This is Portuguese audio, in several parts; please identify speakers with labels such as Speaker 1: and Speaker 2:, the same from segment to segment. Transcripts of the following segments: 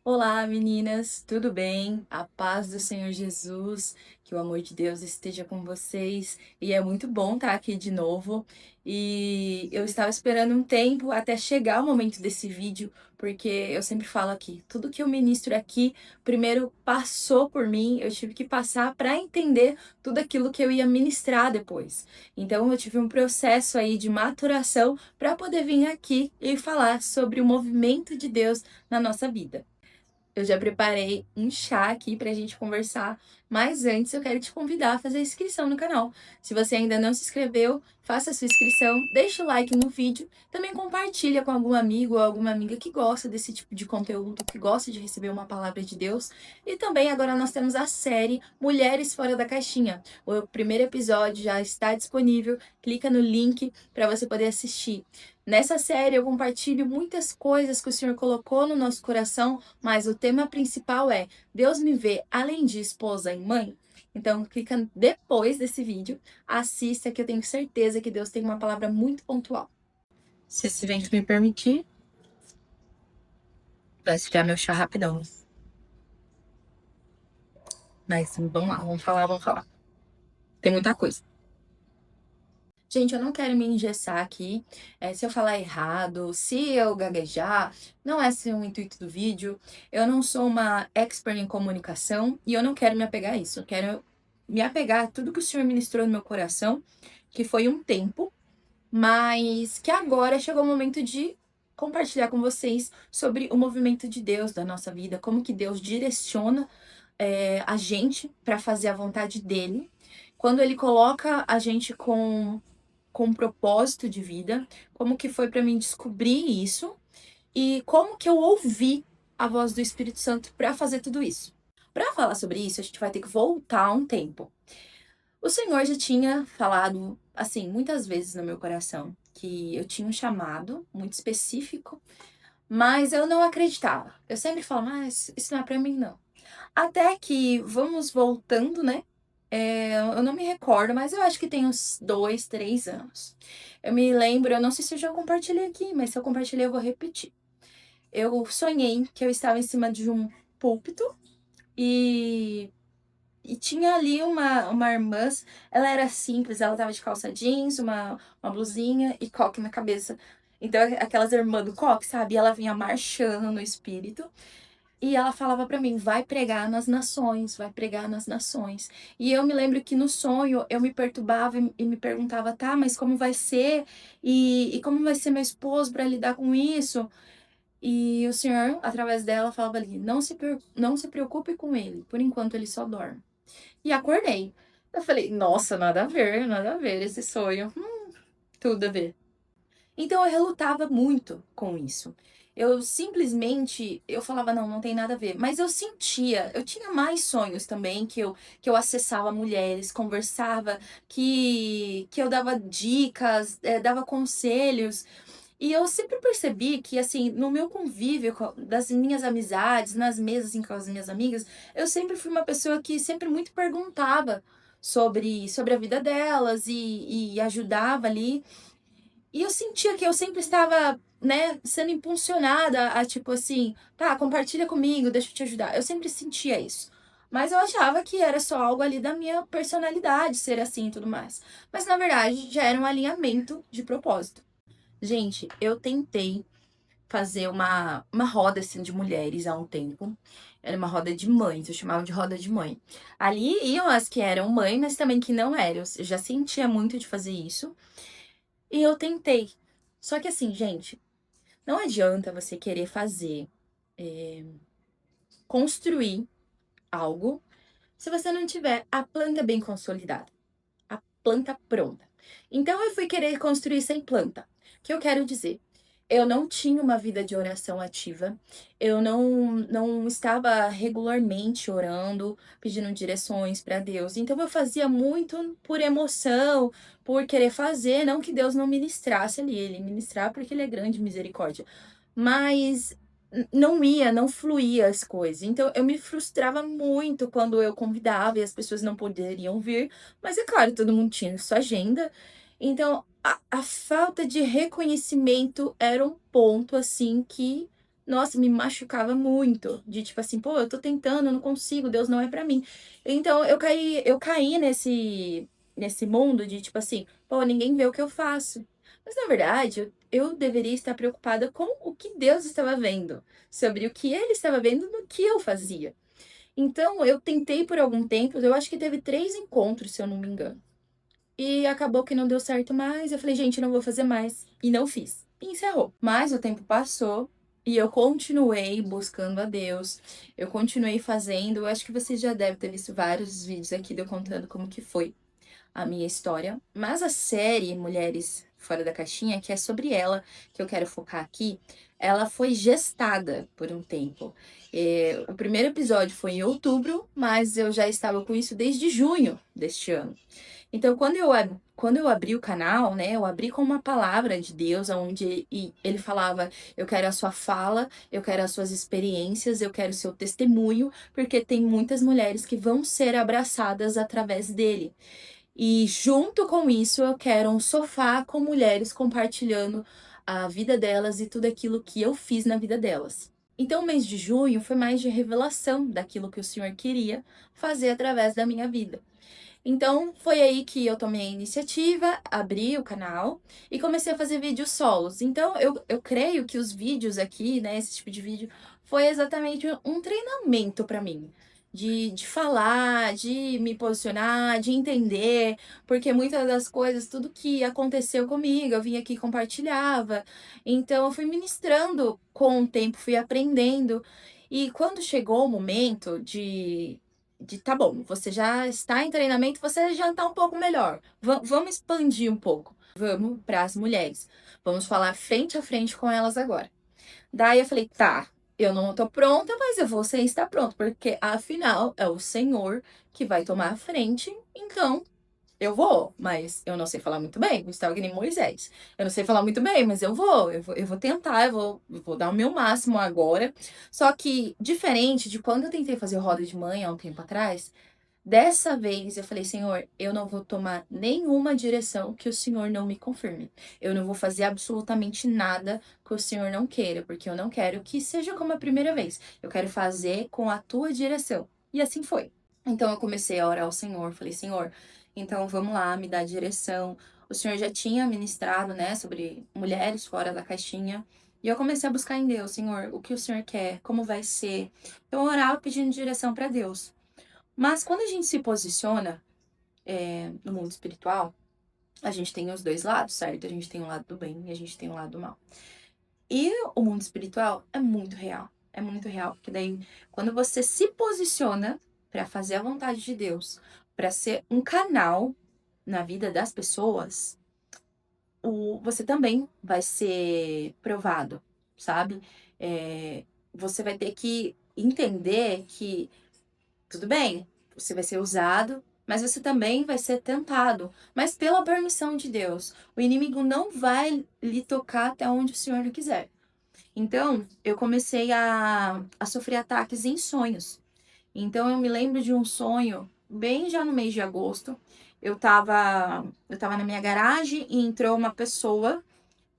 Speaker 1: Olá, meninas, tudo bem? A paz do Senhor Jesus, que o amor de Deus esteja com vocês. E é muito bom estar aqui de novo. E eu estava esperando um tempo até chegar o momento desse vídeo, porque eu sempre falo aqui, tudo que eu ministro aqui, primeiro passou por mim, eu tive que passar para entender tudo aquilo que eu ia ministrar depois. Então eu tive um processo aí de maturação para poder vir aqui e falar sobre o movimento de Deus na nossa vida. Eu já preparei um chá aqui pra gente conversar, mas antes eu quero te convidar a fazer a inscrição no canal. Se você ainda não se inscreveu, faça a sua inscrição, deixa o like no vídeo, também compartilha com algum amigo ou alguma amiga que gosta desse tipo de conteúdo, que gosta de receber uma palavra de Deus. E também agora nós temos a série Mulheres Fora da Caixinha. O primeiro episódio já está disponível, clica no link para você poder assistir. Nessa série eu compartilho muitas coisas que o Senhor colocou no nosso coração, mas o tema principal é: Deus me vê além de esposa e mãe? Então, clica depois desse vídeo, assista que eu tenho certeza que Deus tem uma palavra muito pontual. Se esse vento me permitir, vai tirar meu chá rapidão. Mas vamos lá, vamos falar. Tem muita coisa. Gente, eu não quero me engessar aqui. Se eu falar errado, se eu gaguejar, não é esse o intuito do vídeo. Eu não sou uma expert em comunicação e eu não quero me apegar a isso. Eu quero me apegar a tudo que o Senhor ministrou no meu coração, que foi um tempo, mas que agora chegou o momento de compartilhar com vocês sobre o movimento de Deus da nossa vida, como que Deus direciona a gente para fazer a vontade dele. Quando ele coloca a gente com um propósito de vida, como que foi para mim descobrir isso e como que eu ouvi a voz do Espírito Santo para fazer tudo isso. Para falar sobre isso, a gente vai ter que voltar um tempo. O Senhor já tinha falado assim muitas vezes no meu coração que eu tinha um chamado muito específico, mas eu não acreditava. Eu sempre falo, mas isso não é para mim não. Até que vamos voltando, né? Eu não me recordo, mas eu acho que tem uns 2, 3 anos. Eu me lembro, eu não sei se eu já compartilhei aqui, mas se eu compartilhei, eu vou repetir. Eu sonhei que eu estava em cima de um púlpito e, e tinha ali uma irmã, ela era simples, ela tava de calça jeans, uma blusinha e coque na cabeça. Então, aquelas irmãs do coque, sabe? Ela vinha marchando no espírito. E ela falava pra mim, vai pregar nas nações, vai pregar nas nações. E eu me lembro que no sonho eu me perturbava e me perguntava, tá, mas como vai ser? E como vai ser meu esposo para lidar com isso? E o Senhor, através dela, falava ali, não se preocupe com ele, por enquanto ele só dorme. E acordei. Eu falei, nossa, nada a ver esse sonho. Tudo a ver. Então eu relutava muito com isso. Eu simplesmente, eu falava, não, não tem nada a ver. Mas eu sentia, eu tinha mais sonhos também, que eu acessava mulheres, conversava, que eu dava dicas, dava conselhos. E eu sempre percebi que, assim, no meu convívio das minhas amizades, nas mesas com as minhas amigas, eu sempre fui uma pessoa que sempre muito perguntava sobre a vida delas e ajudava ali. E eu sentia que eu sempre estava, né, sendo impulsionada a tipo assim, tá, compartilha comigo, deixa eu te ajudar. Eu sempre sentia isso. Mas eu achava que era só algo ali da minha personalidade ser assim e tudo mais. Mas na verdade já era um alinhamento de propósito. Gente, eu tentei fazer uma roda assim de mulheres há um tempo. Era uma roda de mães, eu chamava de roda de mãe. Ali iam as que eram mãe, mas também que não eram. Eu já sentia muito de fazer isso. E eu tentei. Só que assim, gente, não adianta você querer fazer, construir algo se você não tiver a planta bem consolidada, a planta pronta. Então eu fui querer construir sem planta. O que eu quero dizer? Eu não tinha uma vida de oração ativa, eu não estava regularmente orando, pedindo direções para Deus. Então eu fazia muito por emoção, por querer fazer, não que Deus não ministrasse ali, ele ministrar porque ele é grande misericórdia. Mas não fluía as coisas. Então eu me frustrava muito quando eu convidava e as pessoas não poderiam vir, mas é claro, todo mundo tinha sua agenda. Então a falta de reconhecimento era um ponto assim que nossa, me machucava muito, de tipo assim: "Pô, eu tô tentando, eu não consigo, Deus não é pra mim". Então eu caí nesse mundo de tipo assim: "Pô, ninguém vê o que eu faço". Mas na verdade, eu deveria estar preocupada com o que Deus estava vendo, sobre o que ele estava vendo no que eu fazia. Então eu tentei por algum tempo, eu acho que teve 3 encontros, se eu não me engano. E acabou que não deu certo mais, eu falei: "Gente, não vou fazer mais", e não fiz, e encerrou. Mas o tempo passou e eu continuei buscando a Deus, eu continuei fazendo, eu acho que você já deve ter visto vários vídeos aqui de eu contando como que foi a minha história, mas a série Mulheres Fora da Caixinha, que é sobre ela, que eu quero focar aqui, ela foi gestada por um tempo. O primeiro episódio foi em outubro, mas eu já estava com isso desde junho deste ano. Então, quando eu abri o canal, né, eu abri com uma palavra de Deus, onde ele falava: eu quero a sua fala, eu quero as suas experiências, eu quero o seu testemunho, porque tem muitas mulheres que vão ser abraçadas através dele. E junto com isso, eu quero um sofá com mulheres compartilhando a vida delas e tudo aquilo que eu fiz na vida delas. Então, o mês de junho foi mais de revelação daquilo que o Senhor queria fazer através da minha vida. Então, foi aí que eu tomei a iniciativa, abri o canal e comecei a fazer vídeos solos. Então, eu creio que os vídeos aqui, né, esse tipo de vídeo, foi exatamente um treinamento para mim. De falar, de me posicionar, de entender, porque muitas das coisas, tudo que aconteceu comigo, eu vinha aqui e compartilhava. Então, eu fui ministrando com o tempo, fui aprendendo. E quando chegou o momento de tá bom, você já está em treinamento, você já está um pouco melhor. Vamos expandir um pouco. Vamos para as mulheres. Vamos falar frente a frente com elas agora. Daí eu falei, tá, eu não tô pronta, mas eu vou sem estar pronto, porque afinal é o Senhor que vai tomar a frente, então eu vou, mas eu não sei falar muito bem, eu estava que nem Moisés. Eu não sei falar muito bem, mas eu vou tentar, eu vou dar o meu máximo agora. Só que, diferente de quando eu tentei fazer roda de mãe há um tempo atrás, dessa vez eu falei, Senhor, eu não vou tomar nenhuma direção que o Senhor não me confirme. Eu não vou fazer absolutamente nada que o Senhor não queira, porque eu não quero que seja como a primeira vez. Eu quero fazer com a tua direção. E assim foi. Então eu comecei a orar ao Senhor, falei, Senhor, então vamos lá, me dá direção. O Senhor já tinha ministrado, né, sobre mulheres fora da caixinha. E eu comecei a buscar em Deus, Senhor, o que o Senhor quer, como vai ser. Eu orava pedindo direção para Deus. Mas quando a gente se posiciona no mundo espiritual, a gente tem os dois lados, certo? A gente tem o lado do bem e a gente tem o lado do mal. E o mundo espiritual é muito real. É muito real, porque daí quando você se posiciona para fazer a vontade de Deus, para ser um canal na vida das pessoas, você também vai ser provado, sabe? Você vai ter que entender que tudo bem, você vai ser usado, mas você também vai ser tentado, mas pela permissão de Deus. O inimigo não vai lhe tocar até onde o Senhor não quiser. Então, eu comecei a sofrer ataques em sonhos. Então, eu me lembro de um sonho, bem já no mês de agosto. Eu tava na minha garagem e entrou uma pessoa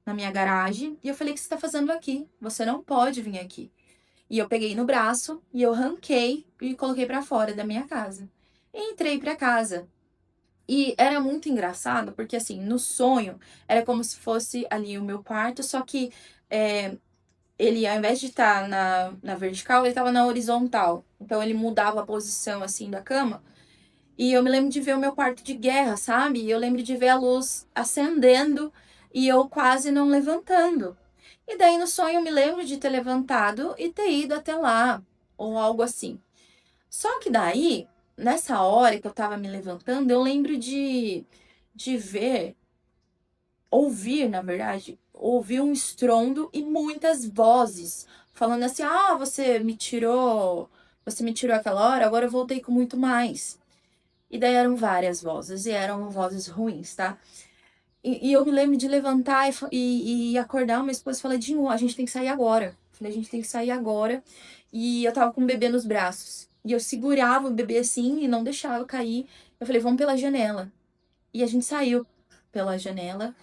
Speaker 1: na minha garagem e eu falei: o que você está fazendo aqui? Você não pode vir aqui. E eu peguei no braço e eu ranquei e coloquei pra fora da minha casa. E entrei pra casa. E era muito engraçado, porque assim, no sonho, era como se fosse ali o meu quarto, só que é, ele, ao invés de estar na vertical, ele estava na horizontal. Então ele mudava a posição assim da cama. E eu me lembro de ver o meu quarto de guerra, sabe? E eu lembro de ver a luz acendendo e eu quase não levantando. E daí no sonho eu me lembro de ter levantado e ter ido até lá, ou algo assim. Só que daí, nessa hora que eu tava me levantando, eu lembro de ver, ouvir, na verdade, ouvir um estrondo e muitas vozes falando assim: "Ah, você me tirou aquela hora, agora eu voltei com muito mais". E daí eram várias vozes, e eram vozes ruins, tá? E eu me lembro de levantar e acordar uma esposa e falar, Dinho, a gente tem que sair agora. Eu falei, a gente tem que sair agora. E eu tava com o bebê nos braços. E eu segurava o bebê assim e não deixava cair. Eu falei, vamos pela janela. E a gente saiu pela janela.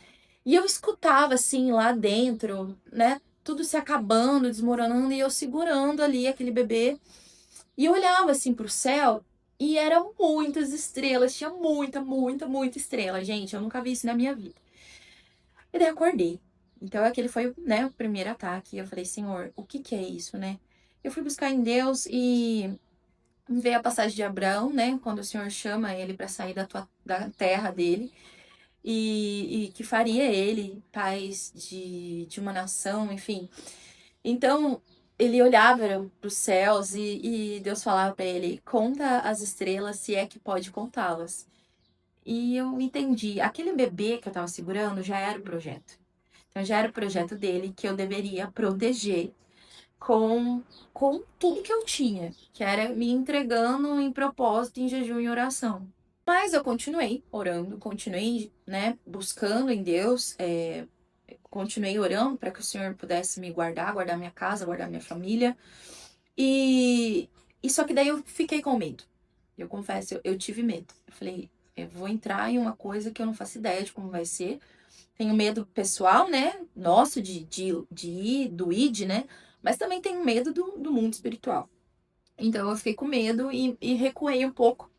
Speaker 1: E eu escutava assim lá dentro, né? tudo se acabando, desmoronando, e eu segurando ali aquele bebê. E eu olhava assim pro céu e eram muitas estrelas, tinha muita estrela, gente. Eu nunca vi isso na minha vida. E daí eu acordei. Então aquele foi, né, o primeiro ataque. E eu falei, Senhor, o que que é isso, né? Eu fui buscar em Deus e veio a passagem de Abraão, né? Quando o Senhor chama ele para sair da terra dele e que faria ele paz de uma nação, enfim. Então ele olhava para os céus e Deus falava para ele: conta as estrelas se é que pode contá-las. E eu entendi, aquele bebê que eu estava segurando já era o projeto. Então já era o projeto dele que eu deveria proteger com, com tudo que eu tinha, que era me entregando em propósito, em jejum e oração. Mas eu continuei orando, continuei, né, buscando em Deus, continuei orando para que o Senhor pudesse me guardar, guardar minha casa, guardar minha família. E só que daí eu fiquei com medo. Eu confesso, eu tive medo. Eu falei, eu vou entrar em uma coisa que eu não faço ideia de como vai ser. Tenho medo pessoal, né? Nosso, de ir, do id, né? Mas também tenho medo do mundo espiritual. Então eu fiquei com medo e recuei um pouco.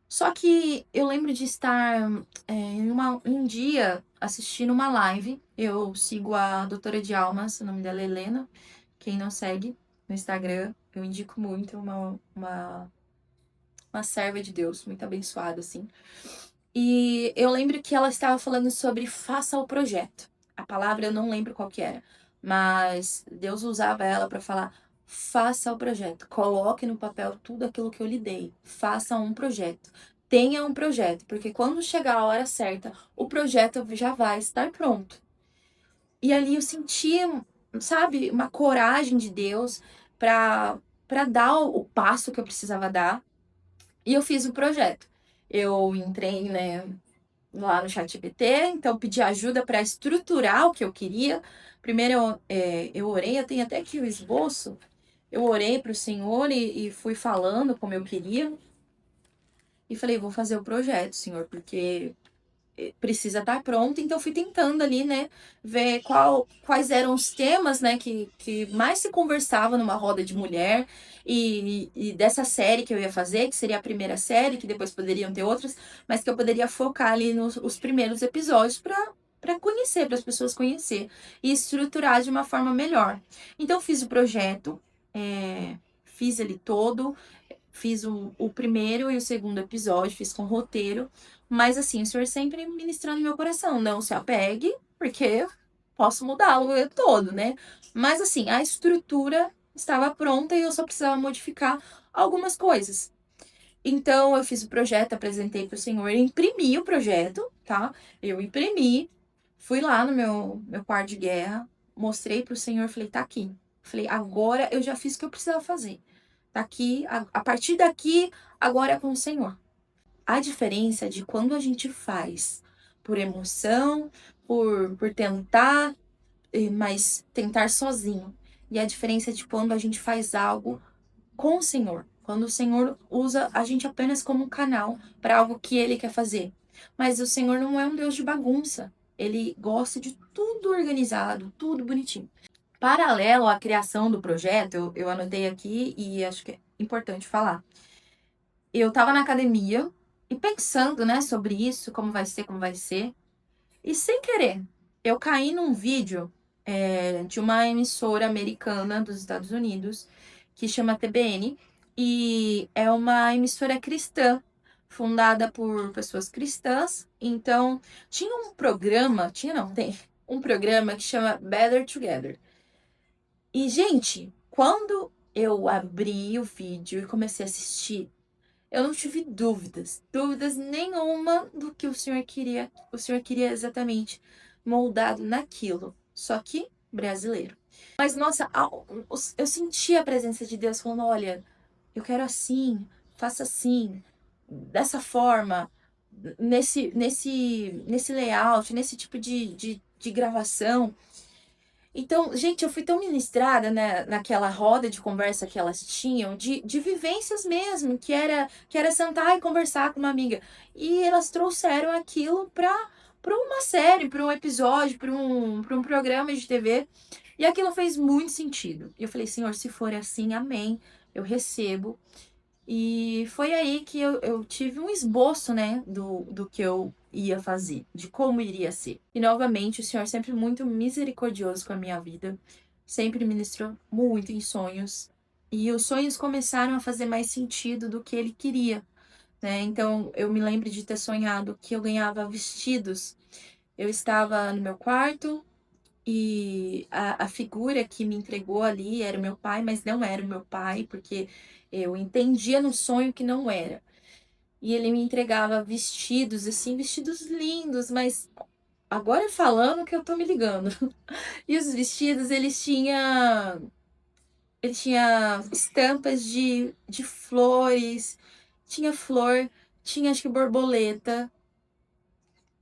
Speaker 1: Só que eu lembro de estar em um dia assistindo uma live. Eu sigo a doutora de almas, o nome dela é Helena. Quem não segue no Instagram, eu indico muito, uma serva de Deus, muito abençoada, assim. E eu lembro que ela estava falando sobre faça o projeto. A palavra eu não lembro qual que era, mas Deus usava ela para falar faça o projeto, coloque no papel tudo aquilo que eu lhe dei, faça um projeto. Tenha um projeto, porque quando chegar a hora certa, o projeto já vai estar pronto. E ali eu senti, sabe, uma coragem de Deus para dar o passo que eu precisava dar. E eu fiz o projeto. Eu entrei, né, lá no ChatGPT, então pedi ajuda para estruturar o que eu queria. Primeiro eu orei, eu tenho até aqui o esboço. Eu orei para o Senhor e fui falando como eu queria. E falei, vou fazer o projeto, Senhor, porque precisa estar pronto. Então fui tentando ali, né, ver quais eram os temas, né, que mais se conversava numa roda de mulher e dessa série que eu ia fazer, que seria a primeira série, que depois poderiam ter outras, mas que eu poderia focar ali nos os primeiros episódios para conhecer, para as pessoas conhecer e estruturar de uma forma melhor. Então fiz o projeto, fiz ele todo, fiz o primeiro e o segundo episódio, fiz com roteiro, mas assim, o Senhor sempre ministrando no meu coração, não se apegue, porque posso mudá-lo todo, né? Mas assim, a estrutura estava pronta e eu só precisava modificar algumas coisas. Então, eu fiz o projeto, apresentei para o Senhor, imprimi o projeto, tá? Eu imprimi, fui lá no meu quarto de guerra, mostrei para o Senhor, falei, tá aqui. Falei, agora eu já fiz o que eu precisava fazer. Tá aqui, a partir daqui, agora é com o Senhor. A diferença de quando a gente faz por emoção, por tentar, mas tentar sozinho. E a diferença de quando a gente faz algo com o Senhor. Quando o Senhor usa a gente apenas como um canal para algo que Ele quer fazer. Mas o Senhor não é um Deus de bagunça. Ele gosta de tudo organizado, tudo bonitinho. Paralelo à criação do projeto, eu anotei aqui e acho que é importante falar. Eu estava na academia e pensando, né, sobre isso, como vai ser, como vai ser. E sem querer, eu caí num vídeo de uma emissora americana dos Estados Unidos que chama TBN e é uma emissora cristã fundada por pessoas cristãs. Então, tinha um programa, tinha não, tem um programa que chama Better Together. E, gente, quando eu abri o vídeo e comecei a assistir, eu não tive dúvidas nenhuma do que o Senhor queria. O Senhor queria exatamente moldado naquilo, só que brasileiro. Mas, nossa, eu senti a presença de Deus falando: olha, eu quero assim, faça assim, dessa forma, nesse layout, nesse tipo de gravação. Então, gente, eu fui tão ministrada, né, naquela roda de conversa que elas tinham, de vivências mesmo, que era sentar e conversar com uma amiga. E elas trouxeram aquilo para uma série, para um episódio, para um programa de TV. E aquilo fez muito sentido. E eu falei, Senhor, se for assim, amém, eu recebo. E foi aí que eu tive um esboço, né, do que eu ia fazer, de como iria ser. E novamente, o Senhor sempre muito misericordioso com a minha vida, sempre ministrou muito em sonhos. E os sonhos começaram a fazer mais sentido do que ele queria, né? Então, eu me lembro de ter sonhado que eu ganhava vestidos. Eu estava no meu quarto e a figura que me entregou ali era o meu pai, mas não era o meu pai, porque eu entendia no sonho que não era. E ele me entregava vestidos, assim, vestidos lindos, mas agora falando que eu tô me ligando. E os vestidos, ele tinha estampas de flores, tinha flor, tinha acho que borboleta.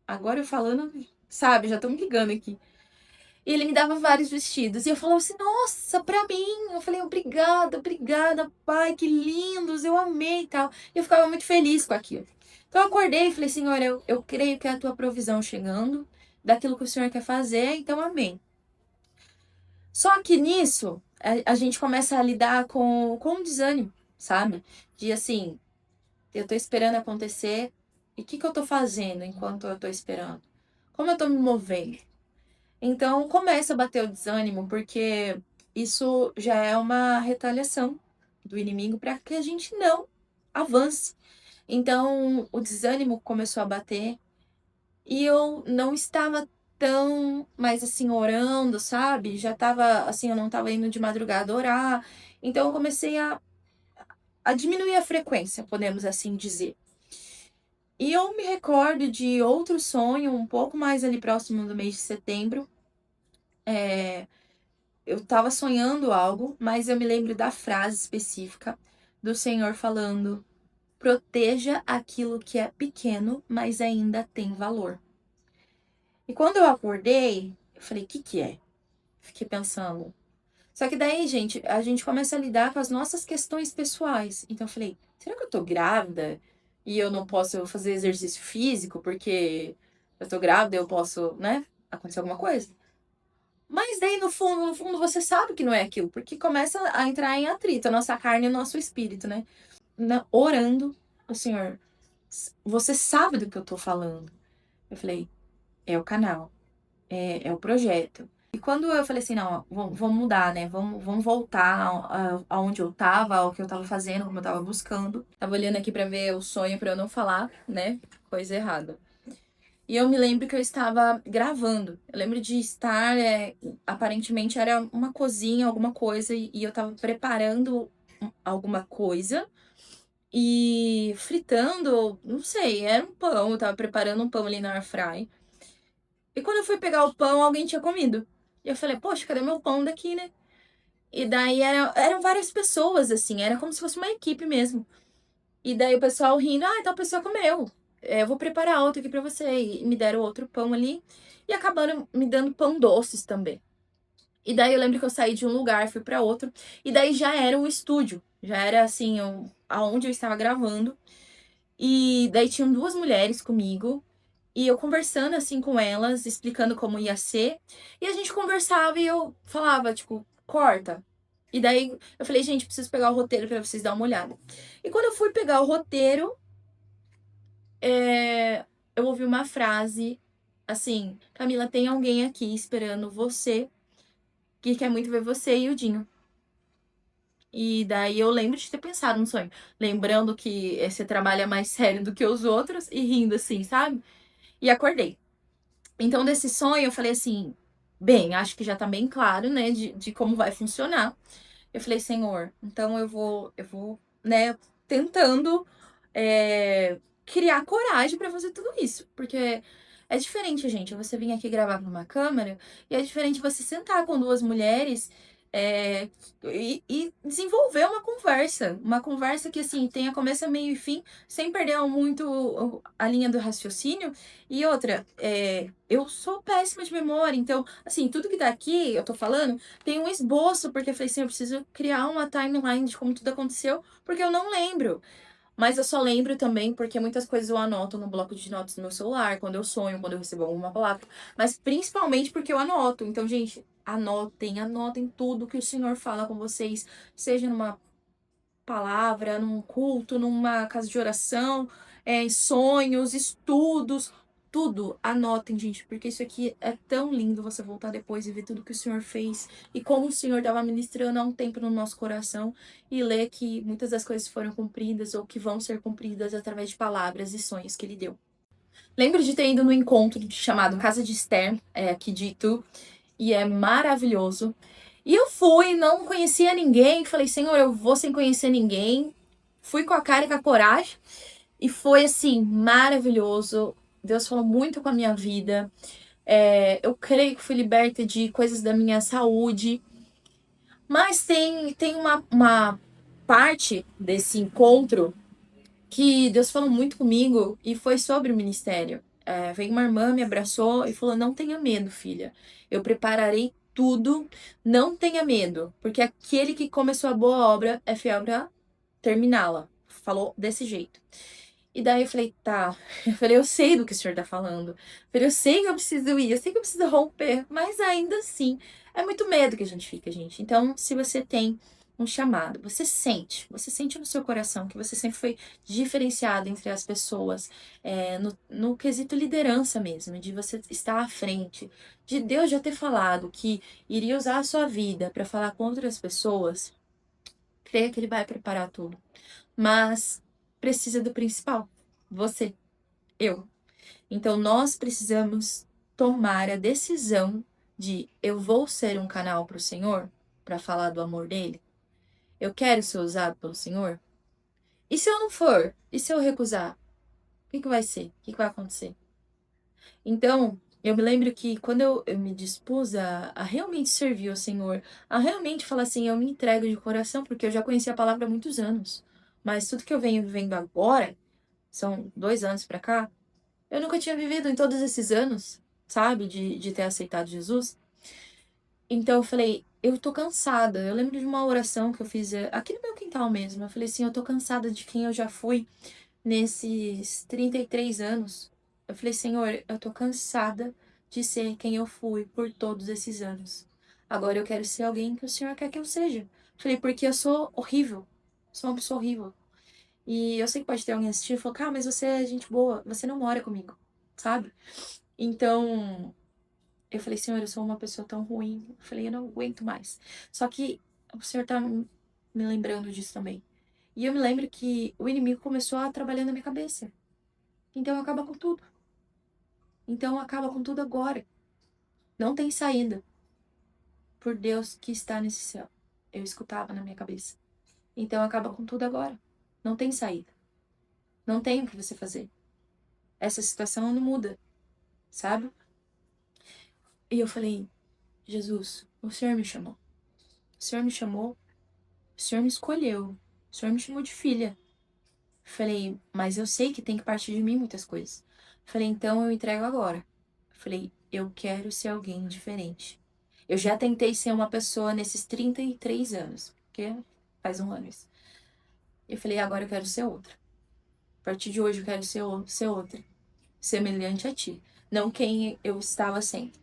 Speaker 1: Agora eu falando, sabe, já tô me ligando aqui. E ele me dava vários vestidos. E eu falava assim, nossa, pra mim. Eu falei, obrigada, obrigada, pai, que lindos, eu amei e tal. E eu ficava muito feliz com aquilo. Então eu acordei e falei, Senhor, eu creio que é a tua provisão chegando, daquilo que o Senhor quer fazer, então amém. Só que nisso, a gente começa a lidar com um desânimo, sabe? De assim, eu tô esperando acontecer, e o que eu tô fazendo enquanto eu tô esperando? Como eu tô me movendo? Então começa a bater o desânimo, porque isso já é uma retaliação do inimigo para que a gente não avance. Então o desânimo começou a bater e eu não estava tão mais assim orando, sabe? Já estava assim, eu não estava indo de madrugada orar. Então eu comecei a diminuir a frequência, podemos assim dizer. E eu me recordo de outro sonho, um pouco mais ali próximo do mês de setembro. É, eu estava sonhando algo, mas eu me lembro da frase específica do Senhor falando: proteja aquilo que é pequeno, mas ainda tem valor. E quando eu acordei, eu falei: o que que é? Fiquei pensando. Só que daí, gente, a gente começa a lidar com as nossas questões pessoais. Então eu falei: será que eu tô grávida e eu não posso fazer exercício físico porque eu tô grávida, eu posso, né? Acontecer alguma coisa? Mas daí, no fundo, você sabe que não é aquilo, porque começa a entrar em atrito a nossa carne e o nosso espírito, né? Orando, o Senhor, você sabe do que eu tô falando. Eu falei, é o canal, é o projeto. E quando eu falei assim, não, vamos mudar, né? Vamos voltar aonde eu tava, ao que eu tava fazendo, como eu tava buscando. Tava olhando aqui pra ver o sonho pra eu não falar, né? Coisa errada. E eu me lembro que eu estava gravando. Eu lembro de estar, aparentemente era uma cozinha, alguma coisa, e eu estava preparando alguma coisa e fritando, não sei, era um pão, eu tava preparando um pão ali na air fry. E quando eu fui pegar o pão, alguém tinha comido. E eu falei, poxa, cadê meu pão daqui, né? E daí eram várias pessoas, assim, era como se fosse uma equipe mesmo. E daí o pessoal rindo, ah, então a pessoa comeu. Eu vou preparar outro aqui pra você. E me deram outro pão ali. E acabaram me dando pão doces também. E daí eu lembro que eu saí de um lugar, fui pra outro. E daí já era um estúdio. Já era assim, aonde eu estava gravando. E daí tinham duas mulheres comigo. E eu conversando assim com elas, explicando como ia ser. E a gente conversava e eu falava, tipo, corta. E daí eu falei, gente, preciso pegar o roteiro pra vocês dar uma olhada. E quando eu fui pegar o roteiro, eu ouvi uma frase assim: Camila, tem alguém aqui esperando você que quer muito ver você e o Dinho. E daí eu lembro de ter pensado no sonho, lembrando que esse trabalho é mais sério do que os outros e rindo assim, sabe? E acordei. Então, desse sonho, eu falei assim: bem, acho que já tá bem claro, né, de como vai funcionar. Eu falei, Senhor, então eu vou, né, tentando criar coragem pra fazer tudo isso. Porque é diferente, gente, você vir aqui gravar pra uma câmera e é diferente você sentar com duas mulheres é, e desenvolver uma conversa. Uma conversa que, assim, tenha começo, meio e fim, sem perder muito a linha do raciocínio. E outra, eu sou péssima de memória, então, assim, tudo que tá aqui, eu tô falando, tem um esboço, porque eu falei assim, eu preciso criar uma timeline de como tudo aconteceu, porque eu não lembro. Mas eu só lembro também porque muitas coisas eu anoto no bloco de notas do meu celular, quando eu sonho, quando eu recebo alguma palavra. Mas principalmente porque eu anoto. Então, gente, Anotem tudo que o Senhor fala com vocês, seja numa palavra, num culto, numa casa de oração, sonhos, estudos, tudo. Anotem, gente, porque isso aqui é tão lindo você voltar depois e ver tudo que o Senhor fez e como o Senhor estava ministrando há um tempo no nosso coração e ler que muitas das coisas foram cumpridas ou que vão ser cumpridas através de palavras e sonhos que Ele deu. Lembro de ter ido no encontro chamado Casa de Esther, aqui de Itu, e é maravilhoso. E eu fui, não conhecia ninguém, falei, Senhor, eu vou sem conhecer ninguém. Fui com a cara e com a coragem, e foi assim, maravilhoso. Deus falou muito com a minha vida. Eu creio que fui liberta de coisas da minha saúde. Mas tem uma parte desse encontro que Deus falou muito comigo e foi sobre o ministério. Veio uma irmã, me abraçou e falou: Não tenha medo, filha. Eu prepararei tudo. Não tenha medo, porque aquele que começou a boa obra é fiel para terminá-la. Falou desse jeito. E daí eu falei: Tá. Eu falei: Eu sei do que o senhor tá falando. Eu falei: Eu sei que eu preciso ir, eu sei que eu preciso romper, mas ainda assim é muito medo que a gente fica, gente. Então, se você tem um chamado, você sente no seu coração que você sempre foi diferenciado entre as pessoas, no quesito liderança mesmo, de você estar à frente, de Deus já ter falado que iria usar a sua vida para falar com outras pessoas, creia que Ele vai preparar tudo. Mas precisa do principal, você, eu. Então nós precisamos tomar a decisão de eu vou ser um canal para o Senhor, para falar do amor dele. Eu quero ser usado pelo Senhor? E se eu não for? E se eu recusar? O que vai ser? O que vai acontecer? Então, eu me lembro que quando eu me dispus a realmente servir ao Senhor, a realmente falar assim, eu me entrego de coração, porque eu já conhecia a palavra há muitos anos. Mas tudo que eu venho vivendo agora, são 2 anos pra cá, eu nunca tinha vivido em todos esses anos, sabe? De ter aceitado Jesus. Então eu falei, eu tô cansada. Eu lembro de uma oração que eu fiz aqui no meu quintal mesmo. Eu falei assim, eu tô cansada de quem eu já fui nesses 33 anos. Eu falei, Senhor, eu tô cansada de ser quem eu fui por todos esses anos. Agora eu quero ser alguém que o Senhor quer que eu seja. Eu falei, porque eu sou horrível. Sou uma pessoa horrível. E eu sei que pode ter alguém assistindo e falou, cara, mas você é gente boa, você não mora comigo, sabe? Então, eu falei, Senhor, eu sou uma pessoa tão ruim. Eu falei, eu não aguento mais. Só que o Senhor tá me lembrando disso também. E eu me lembro que o inimigo começou a trabalhar na minha cabeça. Então acaba com tudo. Então acaba com tudo agora. Não tem saída. Por Deus que está nesse céu. Eu escutava na minha cabeça. Então acaba com tudo agora. Não tem saída. Não tem o que você fazer. Essa situação não muda, sabe? E eu falei, Jesus, o Senhor me chamou. O Senhor me chamou. O Senhor me escolheu. O Senhor me chamou de filha. Falei, mas eu sei que tem que partir de mim muitas coisas. Falei, então eu entrego agora. Falei, eu quero ser alguém diferente. Eu já tentei ser uma pessoa nesses 33 anos, porque faz um ano isso. Eu falei, agora eu quero ser outra. A partir de hoje eu quero ser outra. Semelhante a ti. Não quem eu estava sendo.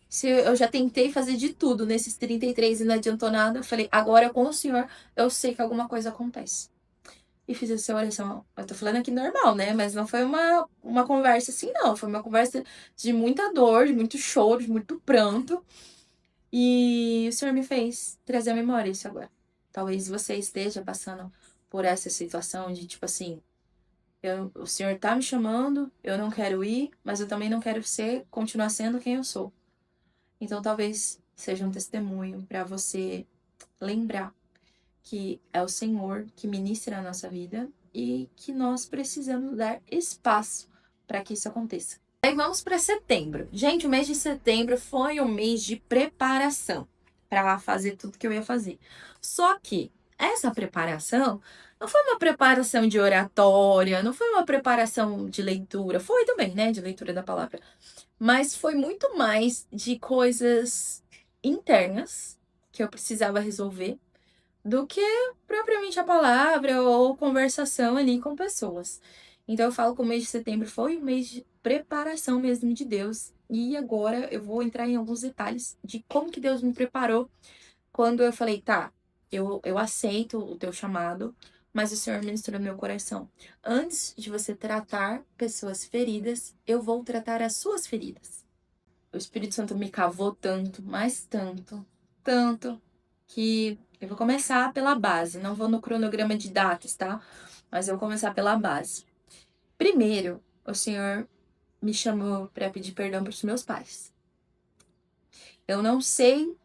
Speaker 1: Se eu já tentei fazer de tudo nesses 33 e não adiantou nada, eu falei, agora com o Senhor eu sei que alguma coisa acontece. E fiz essa oração. Eu tô falando aqui normal, né? Mas não foi uma conversa assim, não. Foi uma conversa de muita dor, de muito choro, de muito pranto. E o Senhor me fez trazer à memória isso agora. Talvez você esteja passando por essa situação de tipo assim, o Senhor tá me chamando, eu não quero ir, mas eu também não quero continuar sendo quem eu sou. Então talvez seja um testemunho para você lembrar que é o Senhor que ministra na nossa vida e que nós precisamos dar espaço para que isso aconteça. Aí vamos para setembro. Gente, o mês de setembro foi um mês de preparação para fazer tudo que eu ia fazer. Só que essa preparação não foi uma preparação de oratória, não foi uma preparação de leitura, foi também, né, de leitura da palavra, mas foi muito mais de coisas internas que eu precisava resolver do que propriamente a palavra ou conversação ali com pessoas. Então eu falo que o mês de setembro foi um mês de preparação mesmo de Deus. E agora eu vou entrar em alguns detalhes de como que Deus me preparou quando eu falei, tá, eu aceito o teu chamado, mas o Senhor ministrou no meu coração. Antes de você tratar pessoas feridas, eu vou tratar as suas feridas. O Espírito Santo me cavou tanto, mas tanto, tanto, que eu vou começar pela base. Não vou no cronograma de datas, tá? Mas eu vou começar pela base. Primeiro, o Senhor me chamou para pedir perdão para os meus pais. Eu não sei,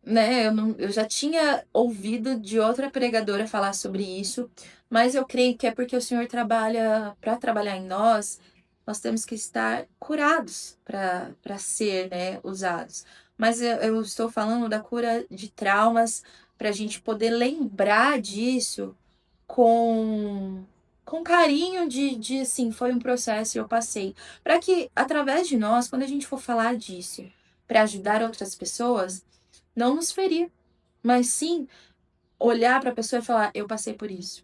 Speaker 1: né? Eu já tinha ouvido de outra pregadora falar sobre isso, mas eu creio que é porque o Senhor trabalha, para trabalhar em nós, nós temos que estar curados para ser, né, usados. Mas eu estou falando da cura de traumas, para a gente poder lembrar disso com carinho de assim, foi um processo e eu passei. Para que, através de nós, quando a gente for falar disso, para ajudar outras pessoas, não nos ferir, mas sim olhar para a pessoa e falar: eu passei por isso.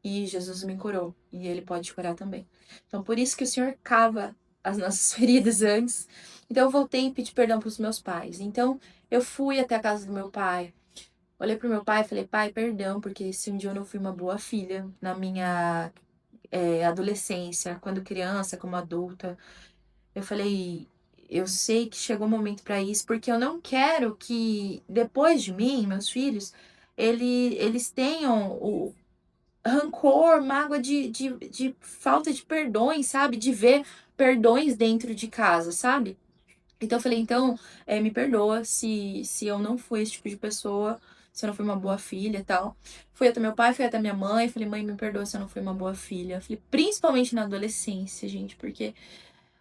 Speaker 1: E Jesus me curou. E Ele pode curar também. Então, por isso que o Senhor cava as nossas feridas antes. Então, eu voltei e pedi perdão para os meus pais. Então, eu fui até a casa do meu pai. Olhei pro meu pai e falei: pai, perdão, porque se um dia eu não fui uma boa filha na minha adolescência, quando criança, como adulta, eu falei, eu sei que chegou o momento para isso, porque eu não quero que depois de mim, meus filhos, eles tenham o rancor, mágoa de falta de perdões, sabe? De ver perdões dentro de casa, sabe? Então eu falei, então, me perdoa se eu não fui esse tipo de pessoa, se eu não fui uma boa filha e tal. Fui até meu pai, fui até minha mãe, falei, mãe, me perdoa se eu não fui uma boa filha. Falei, principalmente na adolescência, gente, porque,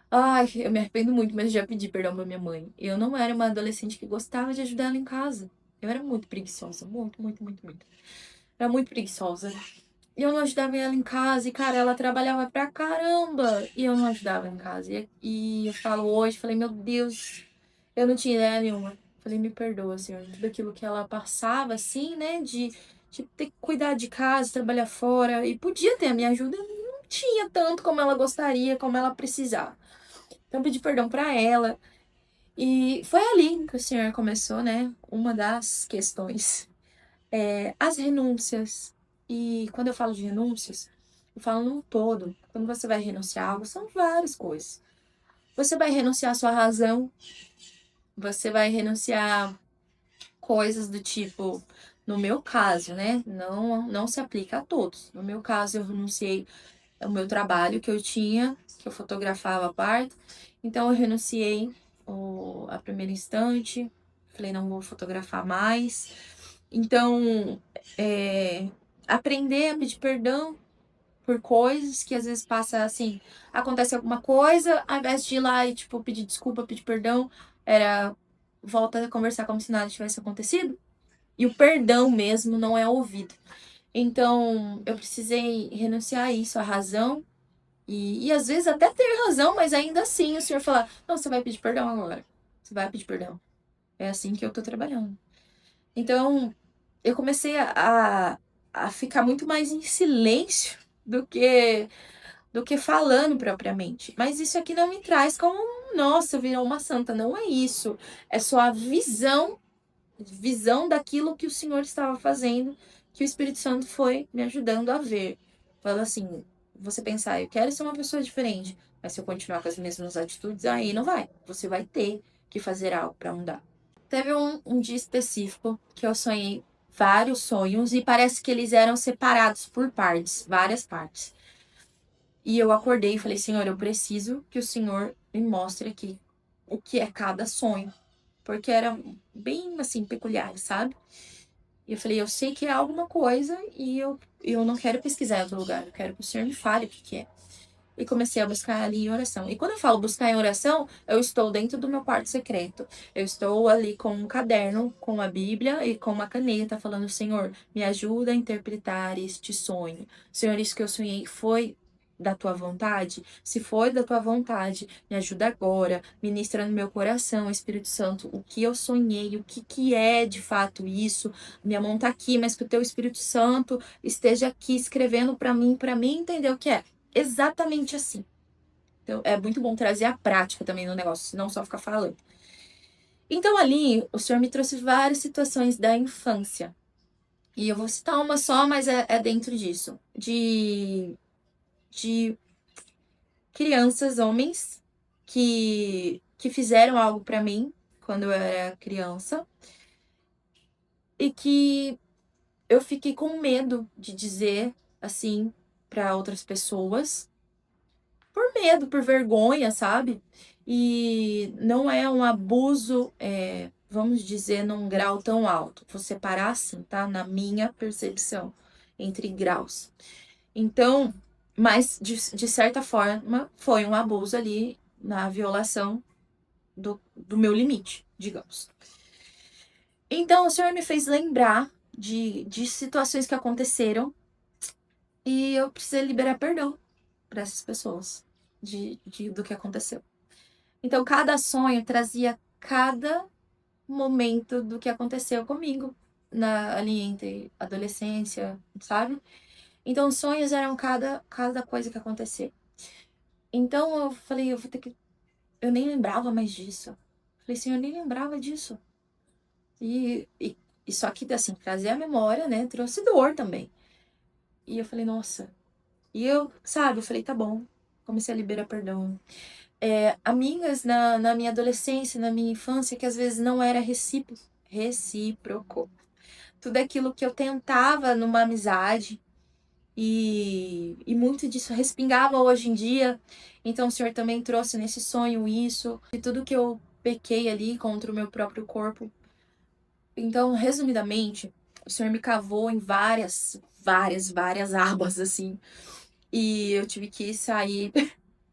Speaker 1: ai, eu me arrependo muito, mas eu já pedi perdão pra minha mãe. Eu não era uma adolescente que gostava de ajudar ela em casa. Eu era muito preguiçosa, muito, muito, muito, muito. Era muito preguiçosa. E eu não ajudava ela em casa, e cara, ela trabalhava pra caramba, e eu não ajudava em casa. E eu falo hoje, falei, meu Deus, eu não tinha ideia nenhuma. Falei, me perdoa, Senhor, de tudo aquilo que ela passava, assim, né, de ter que cuidar de casa, trabalhar fora, e podia ter a minha ajuda, não tinha tanto como ela gostaria, como ela precisava. Então, eu pedi perdão pra ela, e foi ali que o Senhor começou, né, uma das questões as renúncias. E quando eu falo de renúncias, eu falo num todo. Quando você vai renunciar a algo, são várias coisas. Você vai renunciar à sua razão, você vai renunciar coisas do tipo, no meu caso, né? Não se aplica a todos. No meu caso, eu renunciei ao meu trabalho que eu tinha, que eu fotografava parto. Então, eu renunciei a primeiro instante. Falei, não vou fotografar mais. Então, aprender a pedir perdão por coisas que às vezes passa assim, acontece alguma coisa, ao invés de ir lá e, tipo, pedir desculpa, pedir perdão, era volta a conversar como se nada tivesse acontecido. E o perdão mesmo não é ouvido. Então, eu precisei renunciar a isso, a razão. E às vezes até ter razão, mas ainda assim o senhor falar, não, você vai pedir perdão agora. Você vai pedir perdão. É assim que eu tô trabalhando. Então, eu comecei a ficar muito mais em silêncio do que falando propriamente. Mas isso aqui não me traz como, nossa, virar uma santa. Não é isso. É só a visão daquilo que o Senhor estava fazendo, que o Espírito Santo foi me ajudando a ver. Fala assim, você pensar, eu quero ser uma pessoa diferente, mas se eu continuar com as mesmas atitudes, aí não vai. Você vai ter que fazer algo para mudar. Teve um dia específico que eu sonhei vários sonhos e parece que eles eram separados por partes, várias partes. E eu acordei e falei, Senhor, eu preciso que o Senhor me mostre aqui o que é cada sonho. Porque era bem, assim, peculiar, sabe? E eu falei, eu sei que é alguma coisa e eu não quero pesquisar em outro lugar. Eu quero que o Senhor me fale o que que é. E comecei a buscar ali em oração. E quando eu falo buscar em oração, eu estou dentro do meu quarto secreto. Eu estou ali com um caderno, com a Bíblia e com uma caneta, falando: Senhor, me ajuda a interpretar este sonho. Senhor, isso que eu sonhei foi da tua vontade? Se foi da tua vontade, me ajuda agora, ministra no meu coração, Espírito Santo, o que eu sonhei, o que que é de fato isso. Minha mão tá aqui, mas que o teu Espírito Santo esteja aqui escrevendo para mim entender o que é. exatamente assim. Então, é muito bom trazer a prática também no negócio, não só ficar falando. Então, ali, o Senhor me trouxe várias situações da infância. E eu vou citar uma só, mas é dentro disso. De crianças, homens, que fizeram algo pra mim quando eu era criança. E que eu fiquei com medo de dizer, assim, pra outras pessoas. Por medo, por vergonha, sabe? E não é um abuso, vamos dizer, num grau tão alto. Vou separar assim, tá? Na minha percepção, entre graus. Então, mas de certa forma, foi um abuso ali na violação do meu limite, digamos. Então, o Senhor me fez lembrar de situações que aconteceram e eu precisei liberar perdão para essas pessoas do que aconteceu. Então, cada sonho trazia cada momento do que aconteceu comigo ali entre adolescência, sabe? Então, os sonhos eram cada coisa que aconteceu. Então, eu falei, eu vou ter que. Eu nem lembrava mais disso. Falei, assim, eu nem lembrava disso. E só que, assim, trazer a memória, né? Trouxe dor também. E eu falei, nossa. E eu, sabe, eu falei, tá bom. Comecei a liberar perdão. Amigas na minha adolescência, na minha infância, que às vezes não era recíproco. Tudo aquilo que eu tentava numa amizade e muito disso respingava hoje em dia. Então o Senhor também trouxe nesse sonho isso, de tudo que eu pequei ali contra o meu próprio corpo. Então, resumidamente, o Senhor me cavou em várias abas, assim. E eu tive que sair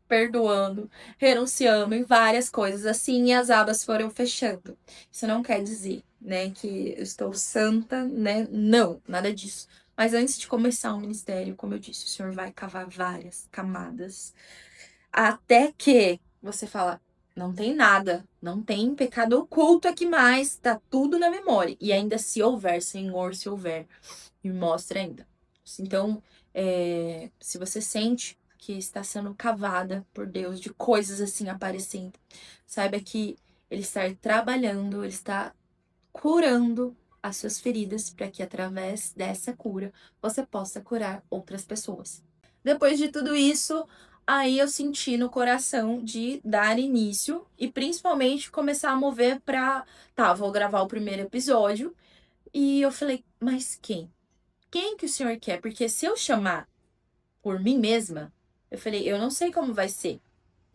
Speaker 1: perdoando, renunciando em várias coisas, assim, e as abas foram fechando. Isso não quer dizer, né, que eu estou santa, né? Não, nada disso. Mas antes de começar o ministério, como eu disse, o Senhor vai cavar várias camadas, até que você fala, não tem nada, não tem pecado oculto aqui mais, tá tudo na memória. E ainda se houver, Senhor, se houver, me mostra ainda. Então, se você sente que está sendo cavada por Deus de coisas assim aparecendo, saiba que Ele está trabalhando, Ele está curando as suas feridas para que através dessa cura você possa curar outras pessoas. Depois de tudo isso, aí eu senti no coração de dar início e principalmente começar a mover para, tá, vou gravar o primeiro episódio e eu falei, mas quem? Quem que o senhor quer? Porque se eu chamar por mim mesma, eu falei, eu não sei como vai ser.